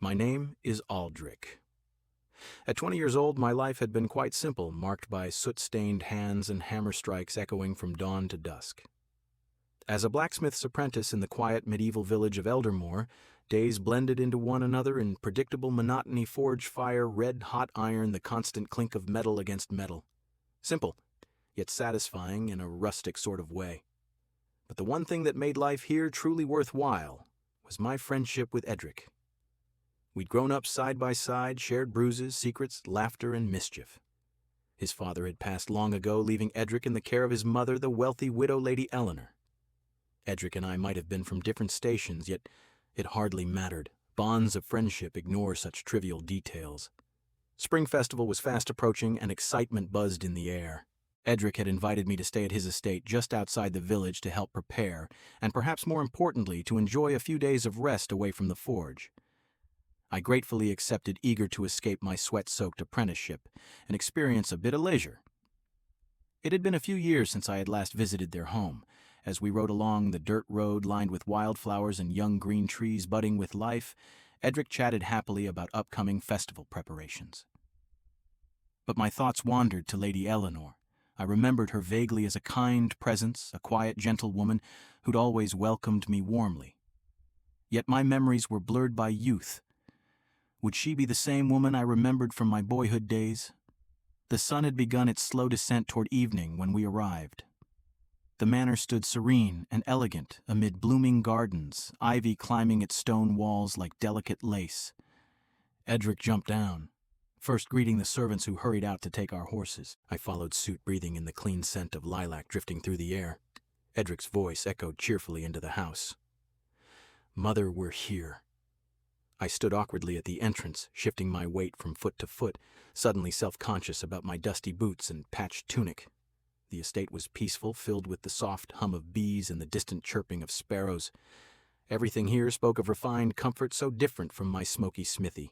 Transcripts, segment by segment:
My name is Aldrich. At 20 years old, my life had been quite simple, marked by soot-stained hands and hammer strikes echoing from dawn to dusk. As a blacksmith's apprentice in the quiet medieval village of Eldermore, days blended into one another in predictable monotony: forge fire, red-hot iron, the constant clink of metal against metal. Simple, yet satisfying in a rustic sort of way. But the one thing that made life here truly worthwhile was my friendship with Edric. We'd grown up side by side, shared bruises, secrets, laughter, and mischief. His father had passed long ago, leaving Edric in the care of his mother, the wealthy widow Lady Eleanor. Edric and I might have been from different stations, yet it hardly mattered. Bonds of friendship ignore such trivial details. Spring Festival was fast approaching, and excitement buzzed in the air. Edric had invited me to stay at his estate just outside the village to help prepare, and perhaps more importantly, to enjoy a few days of rest away from the forge. I gratefully accepted, eager to escape my sweat-soaked apprenticeship and experience a bit of leisure. It had been a few years since I had last visited their home. As we rode along the dirt road lined with wildflowers and young green trees budding with life, Edric chatted happily about upcoming festival preparations. But my thoughts wandered to Lady Eleanor. I remembered her vaguely as a kind presence, a quiet, gentle woman who'd always welcomed me warmly. Yet my memories were blurred by youth. Would she be the same woman I remembered from my boyhood days? The sun had begun its slow descent toward evening when we arrived. The manor stood serene and elegant amid blooming gardens, ivy climbing its stone walls like delicate lace. Edric jumped down, first greeting the servants who hurried out to take our horses. I followed suit, breathing in the clean scent of lilac drifting through the air. Edric's voice echoed cheerfully into the house. "Mother, we're here." I stood awkwardly at the entrance, shifting my weight from foot to foot, suddenly self-conscious about my dusty boots and patched tunic. The estate was peaceful, filled with the soft hum of bees and the distant chirping of sparrows. Everything here spoke of refined comfort so different from my smoky smithy.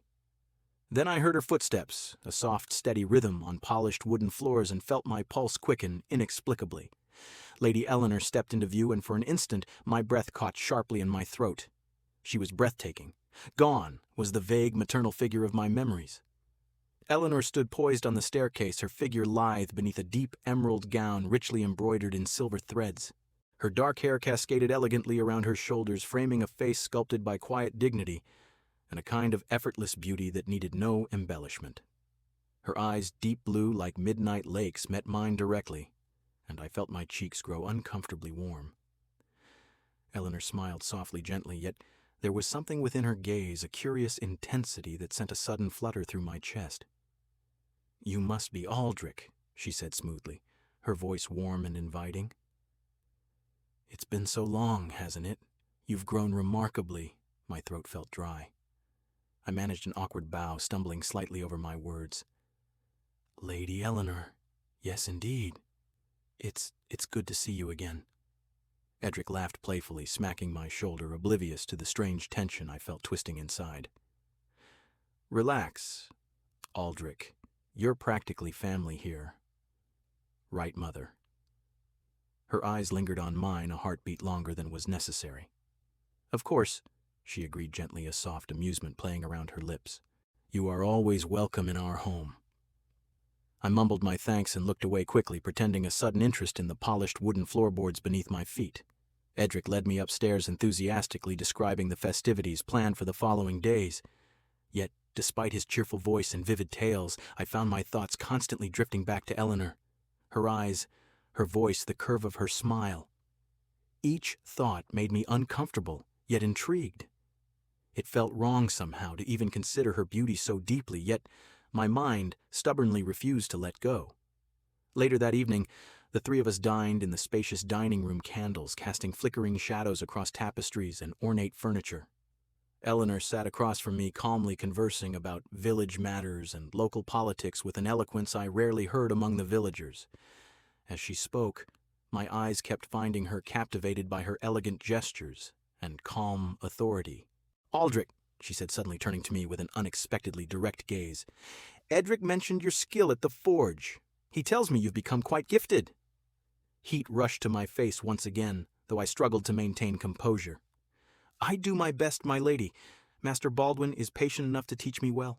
Then I heard her footsteps, a soft, steady rhythm on polished wooden floors, and felt my pulse quicken inexplicably. Lady Eleanor stepped into view, and for an instant my breath caught sharply in my throat. She was breathtaking. Gone was the vague maternal figure of my memories. Eleanor stood poised on the staircase, her figure lithe beneath a deep emerald gown richly embroidered in silver threads. Her dark hair cascaded elegantly around her shoulders, framing a face sculpted by quiet dignity and a kind of effortless beauty that needed no embellishment. Her eyes, deep blue like midnight lakes, met mine directly, and I felt my cheeks grow uncomfortably warm. Eleanor smiled softly, gently, yet there was something within her gaze, a curious intensity that sent a sudden flutter through my chest. "You must be Aldrich," she said smoothly, her voice warm and inviting. "It's been so long, hasn't it? You've grown remarkably." My throat felt dry. I managed an awkward bow, stumbling slightly over my words. "Lady Eleanor, yes indeed. It's good to see you again." Edric laughed playfully, smacking my shoulder, oblivious to the strange tension I felt twisting inside. "Relax, Aldrich. You're practically family here. Right, Mother?" Her eyes lingered on mine a heartbeat longer than was necessary. "Of course," she agreed gently, a soft amusement playing around her lips. "You are always welcome in our home." I mumbled my thanks and looked away quickly, pretending a sudden interest in the polished wooden floorboards beneath my feet. Edric led me upstairs, enthusiastically describing the festivities planned for the following days. Yet, despite his cheerful voice and vivid tales, I found my thoughts constantly drifting back to Eleanor. Her eyes, her voice, the curve of her smile. Each thought made me uncomfortable, yet intrigued. It felt wrong somehow to even consider her beauty so deeply, yet my mind stubbornly refused to let go. Later that evening, the three of us dined in the spacious dining room, candles casting flickering shadows across tapestries and ornate furniture. Eleanor sat across from me, calmly conversing about village matters and local politics with an eloquence I rarely heard among the villagers. As she spoke, my eyes kept finding her, captivated by her elegant gestures and calm authority. "Aldrich," she said, suddenly turning to me with an unexpectedly direct gaze, "Edric mentioned your skill at the forge. He tells me you've become quite gifted." Heat rushed to my face once again, though I struggled to maintain composure. "I do my best, my lady. Master Baldwin is patient enough to teach me well."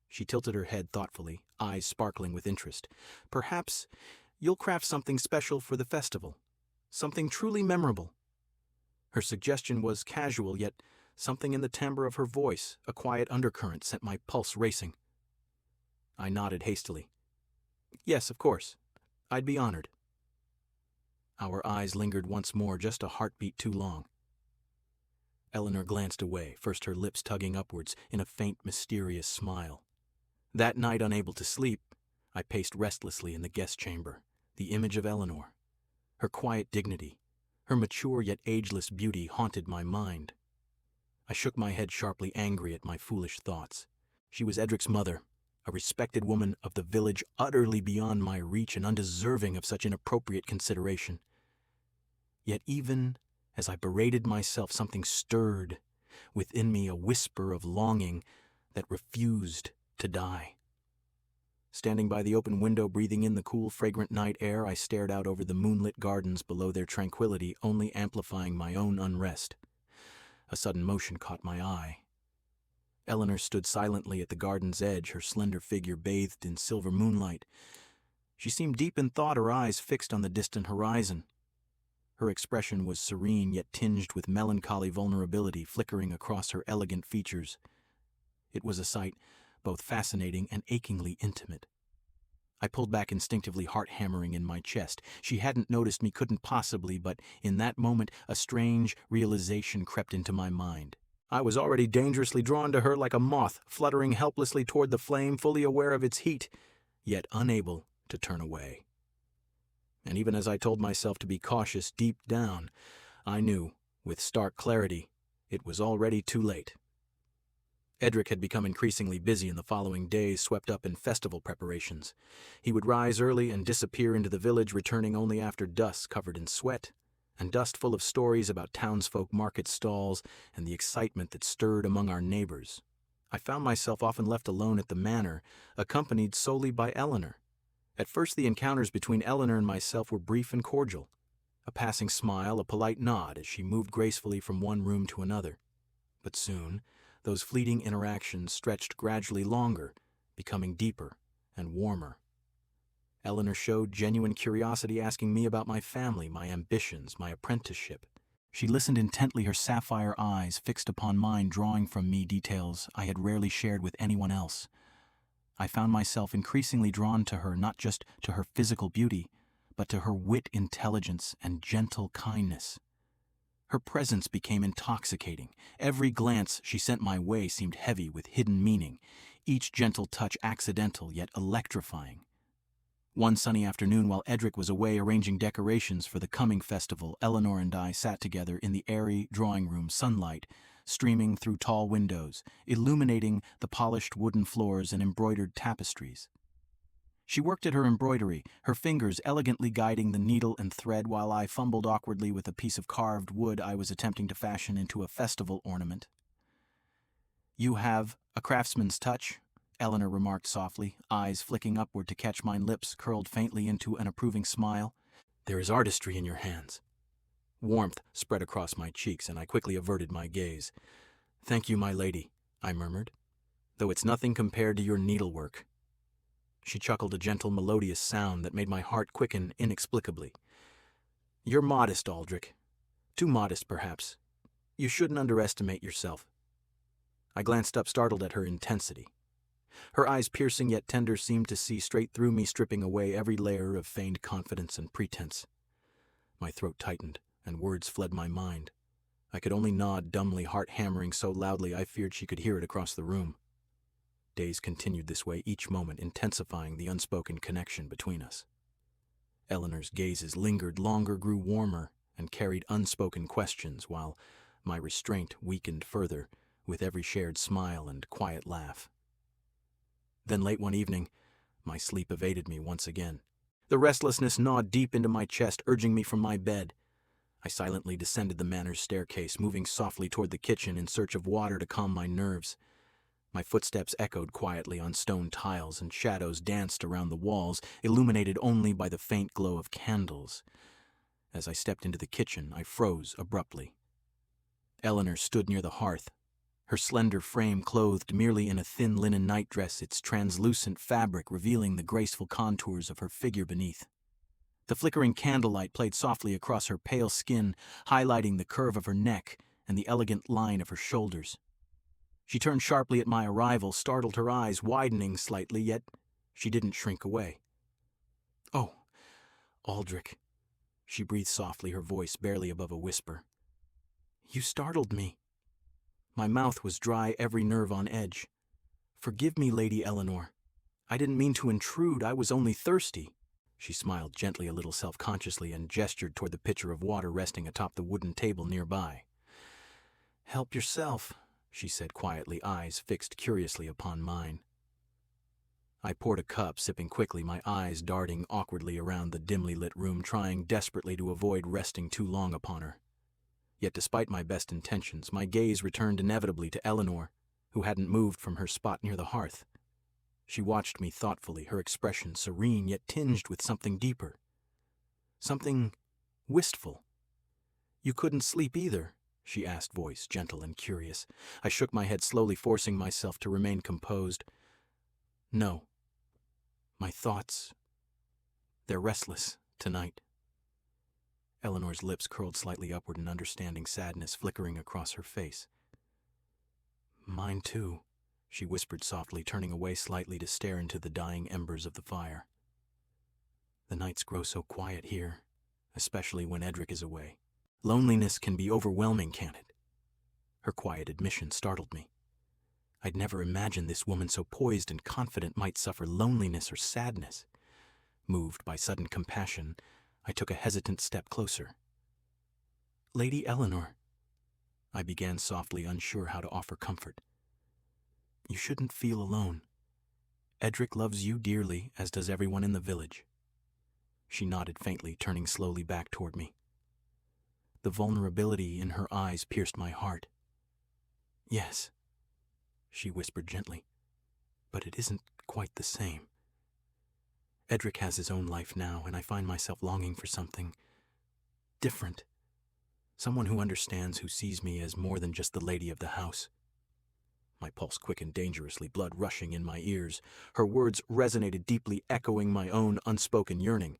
She tilted her head thoughtfully, eyes sparkling with interest. "Perhaps you'll craft something special for the festival. Something truly memorable." Her suggestion was casual, yet something in the timbre of her voice, a quiet undercurrent, sent my pulse racing. I nodded hastily. "Yes, of course. I'd be honored." Our eyes lingered once more, just a heartbeat too long. Eleanor glanced away, first her lips tugging upwards in a faint, mysterious smile. That night, unable to sleep, I paced restlessly in the guest chamber, the image of Eleanor. Her quiet dignity, her mature yet ageless beauty haunted my mind. I shook my head sharply, angry at my foolish thoughts. She was Edric's mother, a respected woman of the village, utterly beyond my reach and undeserving of such inappropriate consideration. Yet even as I berated myself, something stirred within me, a whisper of longing that refused to die. Standing by the open window, breathing in the cool, fragrant night air, I stared out over the moonlit gardens below, their tranquility only amplifying my own unrest. A sudden motion caught my eye. Eleanor stood silently at the garden's edge, her slender figure bathed in silver moonlight. She seemed deep in thought, her eyes fixed on the distant horizon. Her expression was serene, yet tinged with melancholy vulnerability flickering across her elegant features. It was a sight both fascinating and achingly intimate. I pulled back instinctively, heart hammering in my chest. She hadn't noticed me, couldn't possibly, but in that moment a strange realization crept into my mind. I was already dangerously drawn to her, like a moth fluttering helplessly toward the flame, fully aware of its heat, yet unable to turn away. And even as I told myself to be cautious, deep down, I knew, with stark clarity, it was already too late. Edric had become increasingly busy in the following days, swept up in festival preparations. He would rise early and disappear into the village, returning only after dusk, covered in sweat, and dust full of stories about townsfolk market stalls and the excitement that stirred among our neighbors. I found myself often left alone at the manor, accompanied solely by Eleanor. At first the encounters between Eleanor and myself were brief and cordial. A passing smile, a polite nod as she moved gracefully from one room to another. But soon, those fleeting interactions stretched gradually longer, becoming deeper and warmer. Eleanor showed genuine curiosity, asking me about my family, my ambitions, my apprenticeship. She listened intently, her sapphire eyes fixed upon mine, drawing from me details I had rarely shared with anyone else. I found myself increasingly drawn to her, not just to her physical beauty, but to her wit, intelligence, and gentle kindness. Her presence became intoxicating. Every glance she sent my way seemed heavy with hidden meaning, each gentle touch accidental yet electrifying. One sunny afternoon, while Edric was away arranging decorations for the coming festival, Eleanor and I sat together in the airy drawing room, sunlight streaming through tall windows, illuminating the polished wooden floors and embroidered tapestries. She worked at her embroidery, her fingers elegantly guiding the needle and thread, while I fumbled awkwardly with a piece of carved wood I was attempting to fashion into a festival ornament. "You have a craftsman's touch," Eleanor remarked softly, eyes flicking upward to catch mine, lips curled faintly into an approving smile. "There is artistry in your hands." Warmth spread across my cheeks, and I quickly averted my gaze. "Thank you, my lady," I murmured, "though it's nothing compared to your needlework." She chuckled, a gentle, melodious sound that made my heart quicken inexplicably. "You're modest, Aldrich. Too modest, perhaps. You shouldn't underestimate yourself." I glanced up, startled at her intensity. Her eyes, piercing yet tender, seemed to see straight through me, stripping away every layer of feigned confidence and pretense. My throat tightened, and words fled my mind. I could only nod dumbly, heart hammering so loudly I feared she could hear it across the room. Days continued this way, each moment intensifying the unspoken connection between us. Eleanor's gazes lingered longer, grew warmer, and carried unspoken questions, while my restraint weakened further with every shared smile and quiet laugh. Then late one evening, my sleep evaded me once again. The restlessness gnawed deep into my chest, urging me from my bed. I silently descended the manor's staircase, moving softly toward the kitchen in search of water to calm my nerves. My footsteps echoed quietly on stone tiles, and shadows danced around the walls, illuminated only by the faint glow of candles. As I stepped into the kitchen, I froze abruptly. Eleanor stood near the hearth, her slender frame clothed merely in a thin linen nightdress, its translucent fabric revealing the graceful contours of her figure beneath. The flickering candlelight played softly across her pale skin, highlighting the curve of her neck and the elegant line of her shoulders. She turned sharply at my arrival, startled, her eyes widening slightly, yet she didn't shrink away. "Oh, Aldrich," she breathed softly, her voice barely above a whisper. "You startled me." My mouth was dry, every nerve on edge. "Forgive me, Lady Eleanor. I didn't mean to intrude, I was only thirsty." She smiled gently, a little self-consciously, and gestured toward the pitcher of water resting atop the wooden table nearby. "Help yourself," she said quietly, eyes fixed curiously upon mine. I poured a cup, sipping quickly, my eyes darting awkwardly around the dimly lit room, trying desperately to avoid resting too long upon her. Yet despite my best intentions, my gaze returned inevitably to Eleanor, who hadn't moved from her spot near the hearth. She watched me thoughtfully, her expression serene yet tinged with something deeper. Something wistful. "You couldn't sleep either?" she asked, voice gentle and curious. I shook my head slowly, forcing myself to remain composed. "No. My thoughts, they're restless tonight." Eleanor's lips curled slightly upward, an understanding sadness flickering across her face. "Mine too," she whispered softly, turning away slightly to stare into the dying embers of the fire. "The nights grow so quiet here, especially when Edric is away. Loneliness can be overwhelming, can't it?" Her quiet admission startled me. I'd never imagined this woman so poised and confident might suffer loneliness or sadness. Moved by sudden compassion, I took a hesitant step closer. "Lady Eleanor," I began softly, unsure how to offer comfort. "You shouldn't feel alone. Edric loves you dearly, as does everyone in the village." She nodded faintly, turning slowly back toward me. The vulnerability in her eyes pierced my heart. "Yes," she whispered gently, "but it isn't quite the same. Edric has his own life now, and I find myself longing for something different. Someone who understands, who sees me as more than just the lady of the house." My pulse quickened dangerously, blood rushing in my ears. Her words resonated deeply, echoing my own unspoken yearning.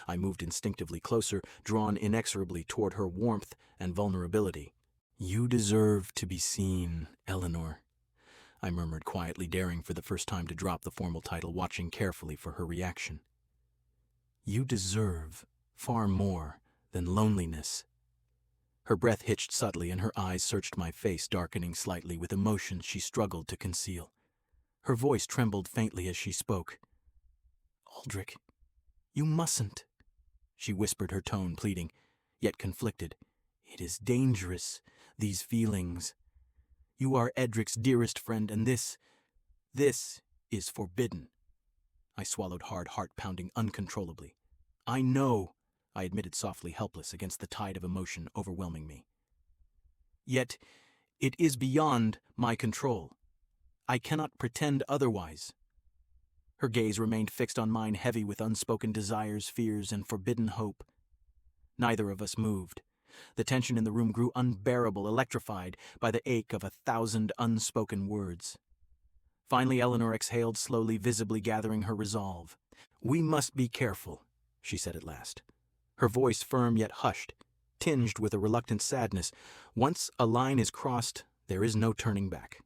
I moved instinctively closer, drawn inexorably toward her warmth and vulnerability. "You deserve to be seen, Eleanor," I murmured quietly, daring for the first time to drop the formal title, watching carefully for her reaction. "You deserve far more than loneliness." Her breath hitched subtly, and her eyes searched my face, darkening slightly with emotions she struggled to conceal. Her voice trembled faintly as she spoke. "Aldrich, you mustn't," she whispered, her tone pleading, yet conflicted. "It is dangerous, these feelings. You are Edric's dearest friend, and this is forbidden." I swallowed hard, heart pounding uncontrollably. "I know," I admitted softly, helpless against the tide of emotion overwhelming me. "Yet it is beyond my control. I cannot pretend otherwise." Her gaze remained fixed on mine, heavy with unspoken desires, fears, and forbidden hope. Neither of us moved. The tension in the room grew unbearable, electrified by the ache of 1,000 unspoken words. Finally, Eleanor exhaled slowly, visibly gathering her resolve. "We must be careful," she said at last. Her voice firm yet hushed, tinged with a reluctant sadness. "Once a line is crossed, there is no turning back."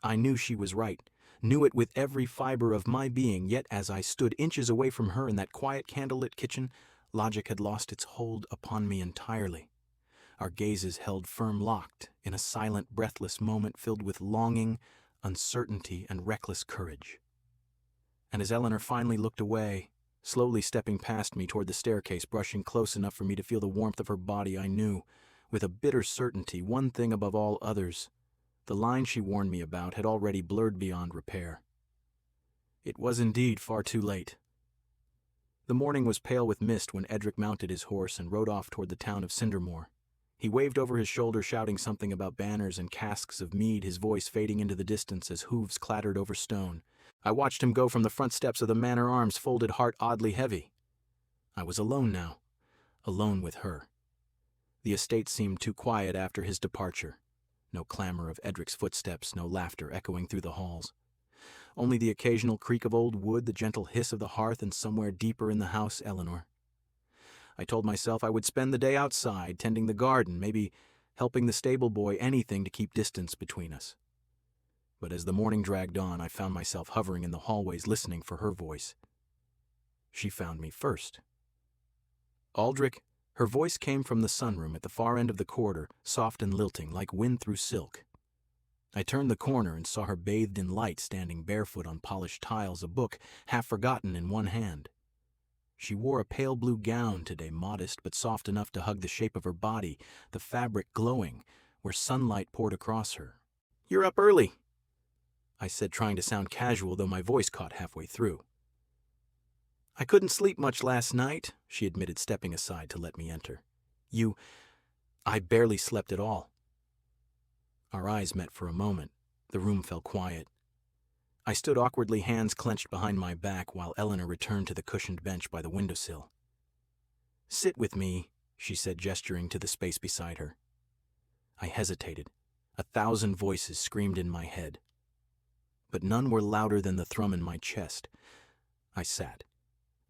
I knew she was right, knew it with every fiber of my being, yet as I stood inches away from her in that quiet candlelit kitchen, logic had lost its hold upon me entirely. Our gazes held firm, locked in a silent, breathless moment filled with longing, uncertainty, and reckless courage. And as Eleanor finally looked away, slowly stepping past me toward the staircase, brushing close enough for me to feel the warmth of her body, I knew, with a bitter certainty, one thing above all others: the line she warned me about had already blurred beyond repair. It was indeed far too late. The morning was pale with mist when Edric mounted his horse and rode off toward the town of Cindermore. He waved over his shoulder, shouting something about banners and casks of mead, his voice fading into the distance as hooves clattered over stone. I watched him go from the front steps of the manor, arms folded, heart oddly heavy. I was alone now, alone with her. The estate seemed too quiet after his departure. No clamor of Edric's footsteps, no laughter echoing through the halls. Only the occasional creak of old wood, the gentle hiss of the hearth, and somewhere deeper in the house, Eleanor. I told myself I would spend the day outside, tending the garden, maybe helping the stable boy, anything to keep distance between us. But as the morning dragged on, I found myself hovering in the hallways listening for her voice. She found me first. Aldrich, her voice came from the sunroom at the far end of the corridor, soft and lilting, like wind through silk. I turned the corner and saw her bathed in light, standing barefoot on polished tiles, a book, half forgotten, in one hand. She wore a pale blue gown today, modest but soft enough to hug the shape of her body, the fabric glowing where sunlight poured across her. "You're up early," I said, trying to sound casual, though my voice caught halfway through. "I couldn't sleep much last night," she admitted, stepping aside to let me enter. I barely slept at all." Our eyes met for a moment. The room fell quiet. I stood awkwardly, hands clenched behind my back, while Eleanor returned to the cushioned bench by the windowsill. "Sit with me," she said, gesturing to the space beside her. I hesitated. 1,000 voices screamed in my head, but none were louder than the thrum in my chest. I sat.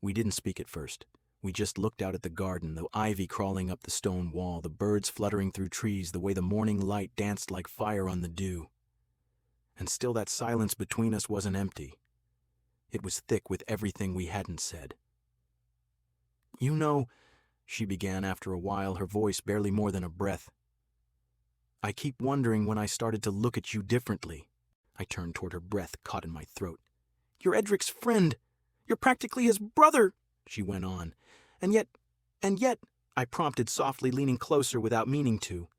We didn't speak at first. We just looked out at the garden, the ivy crawling up the stone wall, the birds fluttering through trees, the way the morning light danced like fire on the dew. And still that silence between us wasn't empty. It was thick with everything we hadn't said. "You know," she began after a while, her voice barely more than a breath, "I keep wondering when I started to look at you differently." I turned toward her, breath caught in my throat. "You're Edric's friend. You're practically his brother," she went on. And yet, I prompted softly, leaning closer without meaning to.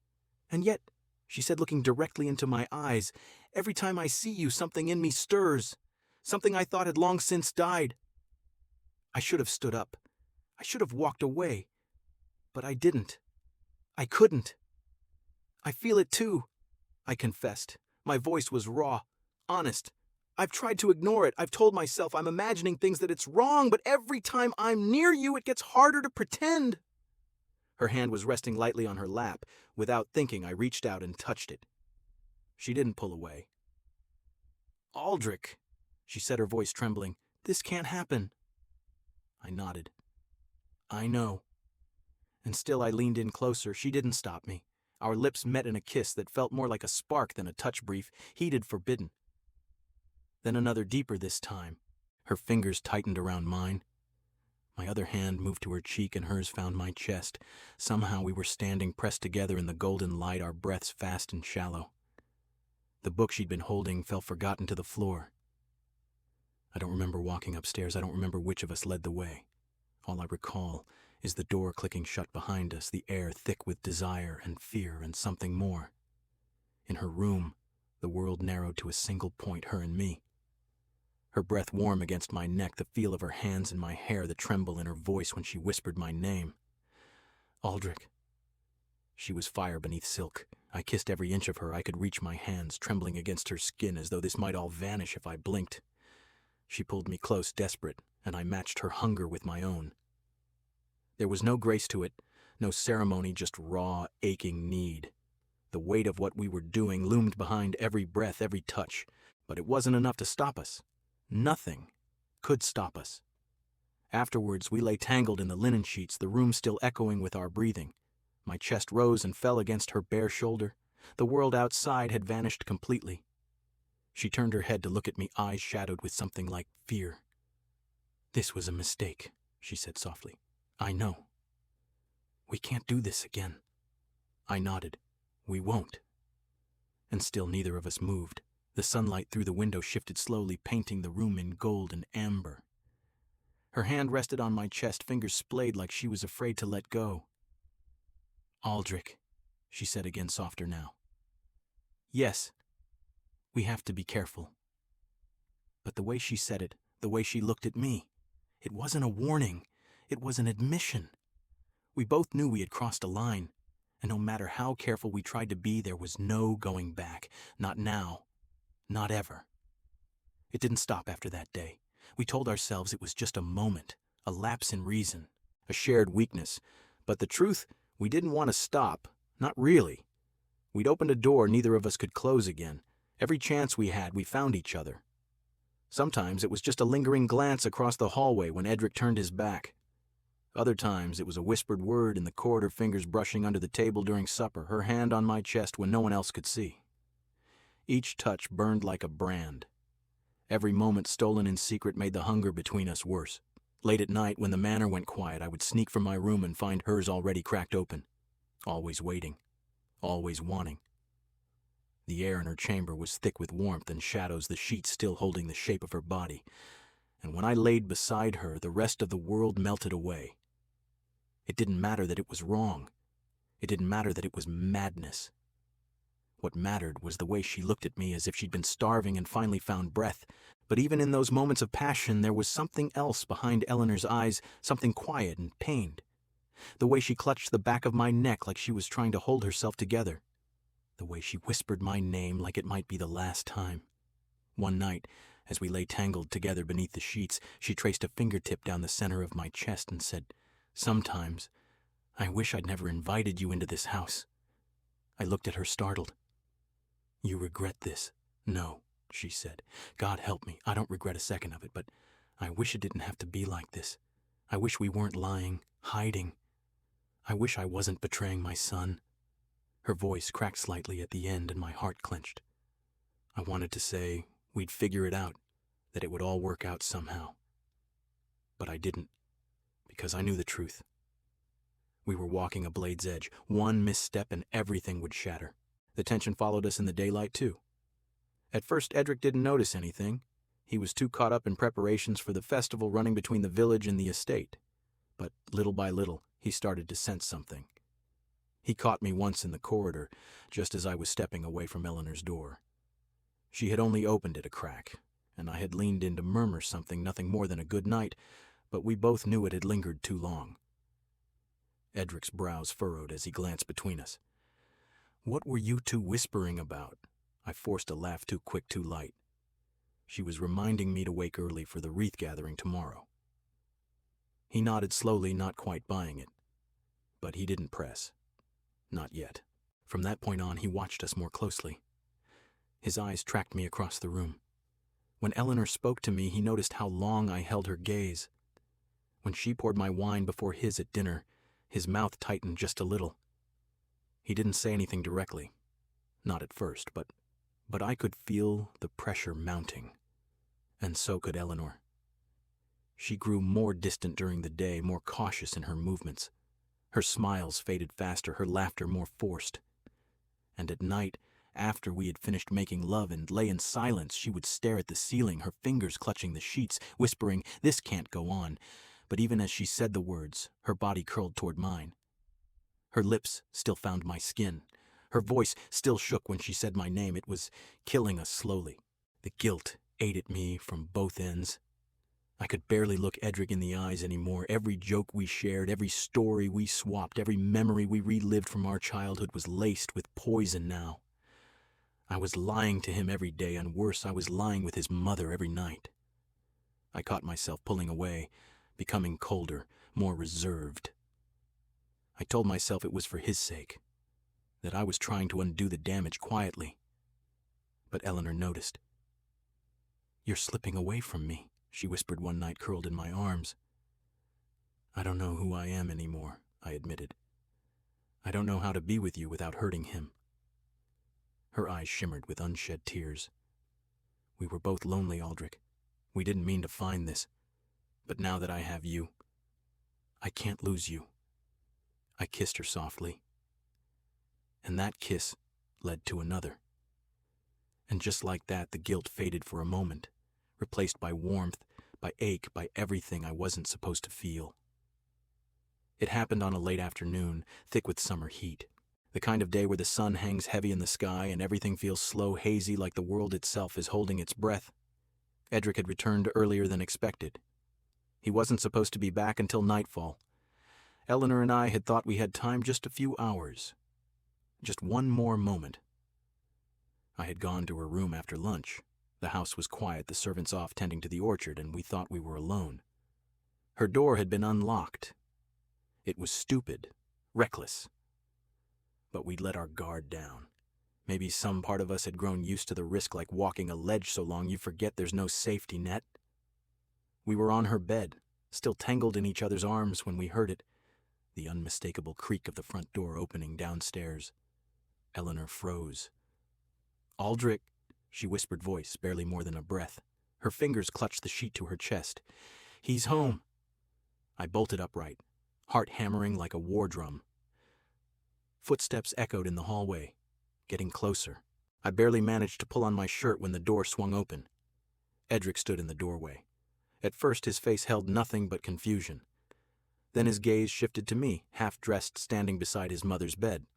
"And yet," she said, looking directly into my eyes, "every time I see you, something in me stirs. Something I thought had long since died." I should have stood up. I should have walked away. But I didn't. I couldn't. "I feel it too," I confessed. My voice was raw, honest. "I've tried to ignore it. I've told myself I'm imagining things, that it's wrong, but every time I'm near you, it gets harder to pretend." Her hand was resting lightly on her lap. Without thinking, I reached out and touched it. She didn't pull away. "Aldrich," she said, her voice trembling, "this can't happen." I nodded. "I know." And still I leaned in closer. She didn't stop me. Our lips met in a kiss that felt more like a spark than a touch, brief, heated, forbidden. Then another, deeper this time. Her fingers tightened around mine. My other hand moved to her cheek, and hers found my chest. Somehow we were standing pressed together in the golden light, our breaths fast and shallow. The book she'd been holding fell forgotten to the floor. I don't remember walking upstairs. I don't remember which of us led the way. All I recall is the door clicking shut behind us, the air thick with desire and fear and something more. In her room, the world narrowed to a single point, her and me. Her breath warm against my neck, the feel of her hands in my hair, the tremble in her voice when she whispered my name. "Aldrich." She was fire beneath silk. I kissed every inch of her. I could reach my hands, trembling against her skin, as though this might all vanish if I blinked. She pulled me close, desperate, and I matched her hunger with my own. There was no grace to it, no ceremony, just raw, aching need. The weight of what we were doing loomed behind every breath, every touch, but it wasn't enough to stop us. Nothing could stop us. Afterwards, we lay tangled in the linen sheets, the room still echoing with our breathing. My chest rose and fell against her bare shoulder. The world outside had vanished completely. She turned her head to look at me, eyes shadowed with something like fear. "This was a mistake," she said softly. "I know. We can't do this again." I nodded. "We won't." And still neither of us moved. The sunlight through the window shifted slowly, painting the room in gold and amber. Her hand rested on my chest, fingers splayed like she was afraid to let go. "Aldrich," she said again, softer now. "Yes, we have to be careful." But the way she said it, the way she looked at me, it wasn't a warning. It was an admission. We both knew we had crossed a line, and no matter how careful we tried to be, there was no going back. Not now. Not ever. It didn't stop after that day. We told ourselves it was just a moment, a lapse in reason, a shared weakness. But the truth, we didn't want to stop. Not really. We'd opened a door neither of us could close again. Every chance we had, we found each other. Sometimes it was just a lingering glance across the hallway when Edric turned his back. Other times it was a whispered word in the corridor, fingers brushing under the table during supper, her hand on my chest when no one else could see. Each touch burned like a brand. Every moment stolen in secret made the hunger between us worse. Late at night, when the manor went quiet, I would sneak from my room and find hers already cracked open. Always waiting. Always wanting. The air in her chamber was thick with warmth and shadows, the sheets still holding the shape of her body. And when I laid beside her, the rest of the world melted away. It didn't matter that it was wrong. It didn't matter that it was madness. What mattered was the way she looked at me as if she'd been starving and finally found breath. But even in those moments of passion, there was something else behind Eleanor's eyes, something quiet and pained. The way she clutched the back of my neck like she was trying to hold herself together. The way she whispered my name like it might be the last time. One night, as we lay tangled together beneath the sheets, she traced a fingertip down the center of my chest and said, "Sometimes, I wish I'd never invited you into this house." I looked at her startled. "You regret this?" "No," she said. "God help me, I don't regret a second of it, but I wish it didn't have to be like this. I wish we weren't lying, hiding. I wish I wasn't betraying my son." Her voice cracked slightly at the end and my heart clenched. I wanted to say we'd figure it out, that it would all work out somehow. But I didn't, because I knew the truth. We were walking a blade's edge. One misstep and everything would shatter. The tension followed us in the daylight, too. At first, Edric didn't notice anything. He was too caught up in preparations for the festival running between the village and the estate. But little by little, he started to sense something. He caught me once in the corridor, just as I was stepping away from Eleanor's door. She had only opened it a crack, and I had leaned in to murmur something, nothing more than a good night, but we both knew it had lingered too long. Edric's brows furrowed as he glanced between us. "What were you two whispering about?" I forced a laugh too quick, too light. She was reminding me to wake early for the wreath gathering tomorrow. He nodded slowly, not quite buying it. But he didn't press. Not yet. From that point on, he watched us more closely. His eyes tracked me across the room. When Eleanor spoke to me, he noticed how long I held her gaze. When she poured my wine before his at dinner, his mouth tightened just a little. He didn't say anything directly. Not at first, but I could feel the pressure mounting. And so could Eleanor. She grew more distant during the day, more cautious in her movements. Her smiles faded faster, her laughter more forced. And at night, after we had finished making love and lay in silence, she would stare at the ceiling, her fingers clutching the sheets, whispering, "This can't go on." But even as she said the words, her body curled toward mine. Her lips still found my skin. Her voice still shook when she said my name. It was killing us slowly. The guilt ate at me from both ends. I could barely look Edric in the eyes anymore. Every joke we shared, every story we swapped, every memory we relived from our childhood was laced with poison now. I was lying to him every day, and worse, I was lying with his mother every night. I caught myself pulling away, becoming colder, more reserved. I told myself it was for his sake, that I was trying to undo the damage quietly. But Eleanor noticed. "You're slipping away from me," she whispered one night, curled in my arms. "I don't know who I am anymore," I admitted. "I don't know how to be with you without hurting him." Her eyes shimmered with unshed tears. "We were both lonely, Aldrich. We didn't mean to find this. But now that I have you, I can't lose you." I kissed her softly. And that kiss led to another. And just like that, the guilt faded for a moment, replaced by warmth, by ache, by everything I wasn't supposed to feel. It happened on a late afternoon, thick with summer heat. The kind of day where the sun hangs heavy in the sky and everything feels slow, hazy, like the world itself is holding its breath. Edric had returned earlier than expected. He wasn't supposed to be back until nightfall. Eleanor and I had thought we had time, just a few hours. Just one more moment. I had gone to her room after lunch. The house was quiet, the servants off tending to the orchard, and we thought we were alone. Her door had been unlocked. It was stupid, reckless. But we'd let our guard down. Maybe some part of us had grown used to the risk like walking a ledge so long you forget there's no safety net. We were on her bed, still tangled in each other's arms when we heard it, the unmistakable creak of the front door opening downstairs. Eleanor froze. "Aldrich," she whispered voice, barely more than a breath. Her fingers clutched the sheet to her chest. "He's home." I bolted upright, heart hammering like a war drum. Footsteps echoed in the hallway, getting closer. I barely managed to pull on my shirt when the door swung open. Edric stood in the doorway. At first his face held nothing but confusion. Then his gaze shifted to me, half-dressed, standing beside his mother's bed.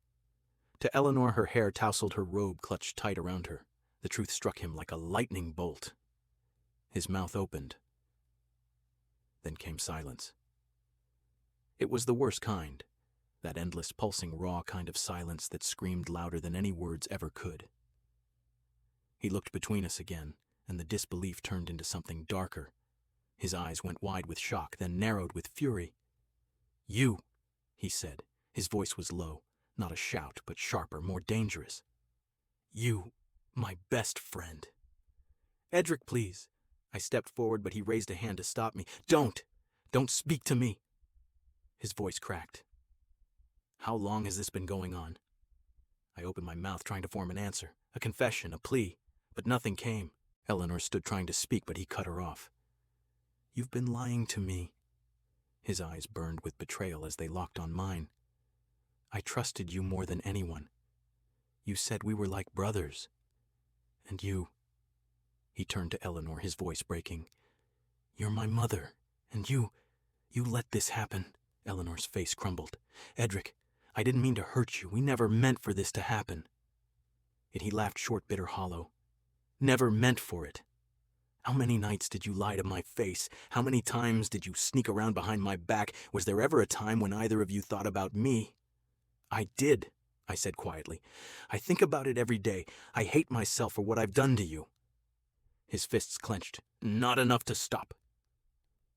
To Eleanor, her hair tousled, her robe clutched tight around her. The truth struck him like a lightning bolt. His mouth opened. Then came silence. It was the worst kind, that endless, pulsing, raw kind of silence that screamed louder than any words ever could. He looked between us again, and the disbelief turned into something darker. His eyes went wide with shock, then narrowed with fury. "You," he said. His voice was low, not a shout, but sharper, more dangerous. "You, my best friend." "Edric, please." I stepped forward, but he raised a hand to stop me. Don't speak to me." His voice cracked. "How long has this been going on?" I opened my mouth, trying to form an answer, a confession, a plea, but nothing came. Eleanor stood trying to speak, but he cut her off. "You've been lying to me." His eyes burned with betrayal as they locked on mine. "I trusted you more than anyone. You said we were like brothers. And you..." He turned to Eleanor, his voice breaking. "You're my mother, and you let this happen." Eleanor's face crumbled. "Edric, I didn't mean to hurt you. We never meant for this to happen." And he laughed short, bitter, hollow. "Never meant for it. How many nights did you lie to my face? How many times did you sneak around behind my back? Was there ever a time when either of you thought about me?" "I did," I said quietly. "I think about it every day. I hate myself for what I've done to you." His fists clenched. "Not enough to stop."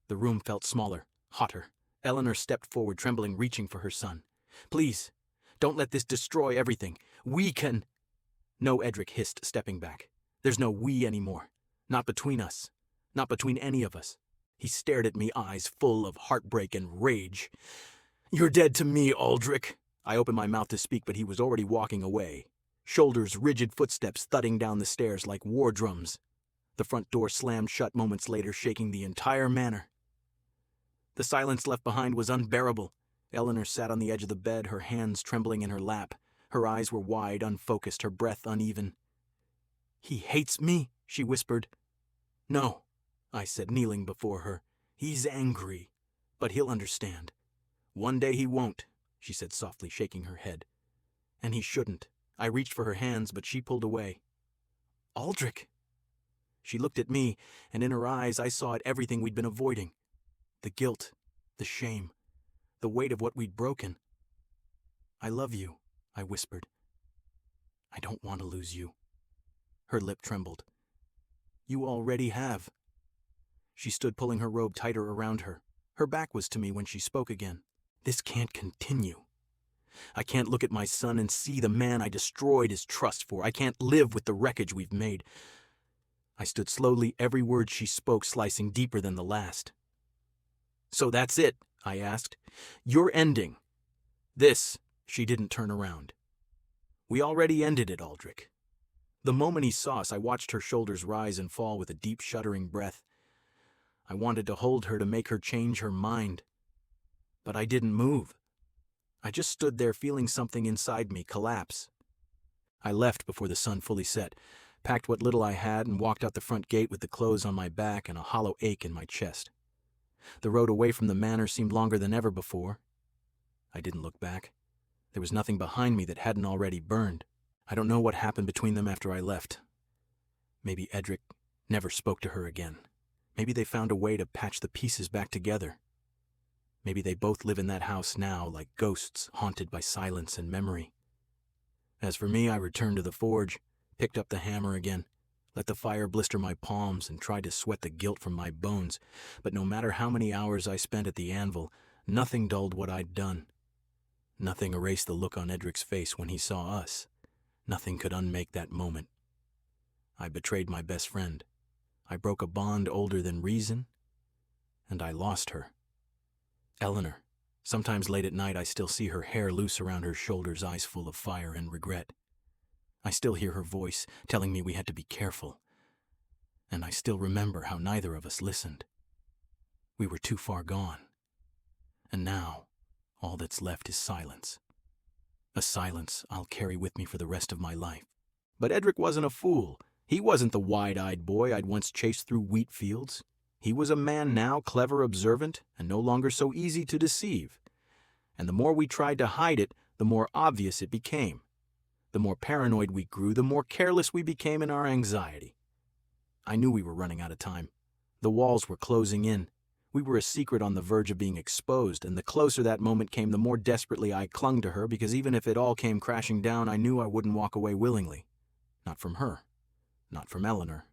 The room felt smaller, hotter. Eleanor stepped forward, trembling, reaching for her son. "Please, don't let this destroy everything. We can..." "No," Edric hissed, stepping back. "There's no we anymore. Not between us. Not between any of us." He stared at me, eyes full of heartbreak and rage. "You're dead to me, Aldrich." I opened my mouth to speak, but he was already walking away. Shoulders, rigid, footsteps thudding down the stairs like war drums. The front door slammed shut moments later, shaking the entire manor. The silence left behind was unbearable. Eleanor sat on the edge of the bed, her hands trembling in her lap. Her eyes were wide, unfocused, her breath uneven. "He hates me," she whispered. "No," I said, kneeling before her. "He's angry, but he'll understand. One day he won't," she said softly, shaking her head. "And he shouldn't." I reached for her hands, but she pulled away. "Aldrich." She looked at me, and in her eyes I saw it, everything we'd been avoiding. The guilt, the shame, the weight of what we'd broken. "I love you," I whispered. "I don't want to lose you." Her lip trembled. "You already have." She stood, pulling her robe tighter around her. Her back was to me when she spoke again. "This can't continue. I can't look at my son and see the man I destroyed his trust for. I can't live with the wreckage we've made." I stood slowly, every word she spoke slicing deeper than the last. "So that's it?" I asked. "You're ending this." She didn't turn around. "We already ended it, Aldrich." The moment he saw us, I watched her shoulders rise and fall with a deep, shuddering breath. I wanted to hold her, to make her change her mind. But I didn't move. I just stood there, feeling something inside me collapse. I left before the sun fully set, packed what little I had, and walked out the front gate with the clothes on my back and a hollow ache in my chest. The road away from the manor seemed longer than ever before. I didn't look back. There was nothing behind me that hadn't already burned. I don't know what happened between them after I left. Maybe Edric never spoke to her again. Maybe they found a way to patch the pieces back together. Maybe they both live in that house now, like ghosts haunted by silence and memory. As for me, I returned to the forge, picked up the hammer again, let the fire blister my palms, and tried to sweat the guilt from my bones. But no matter how many hours I spent at the anvil, nothing dulled what I'd done. Nothing erased the look on Edric's face when he saw us. Nothing could unmake that moment. I betrayed my best friend. I broke a bond older than reason, and I lost her. Eleanor. Sometimes late at night I still see her hair loose around her shoulders, eyes full of fire and regret. I still hear her voice telling me we had to be careful. And I still remember how neither of us listened. We were too far gone. And now, all that's left is silence. A silence I'll carry with me for the rest of my life. But Edric wasn't a fool. He wasn't the wide-eyed boy I'd once chased through wheat fields. He was a man now, clever, observant, and no longer so easy to deceive. And the more we tried to hide it, the more obvious it became. The more paranoid we grew, the more careless we became in our anxiety. I knew we were running out of time. The walls were closing in. We were a secret on the verge of being exposed, and the closer that moment came, the more desperately I clung to her, because even if it all came crashing down, I knew I wouldn't walk away willingly. Not from her. Not from Eleanor.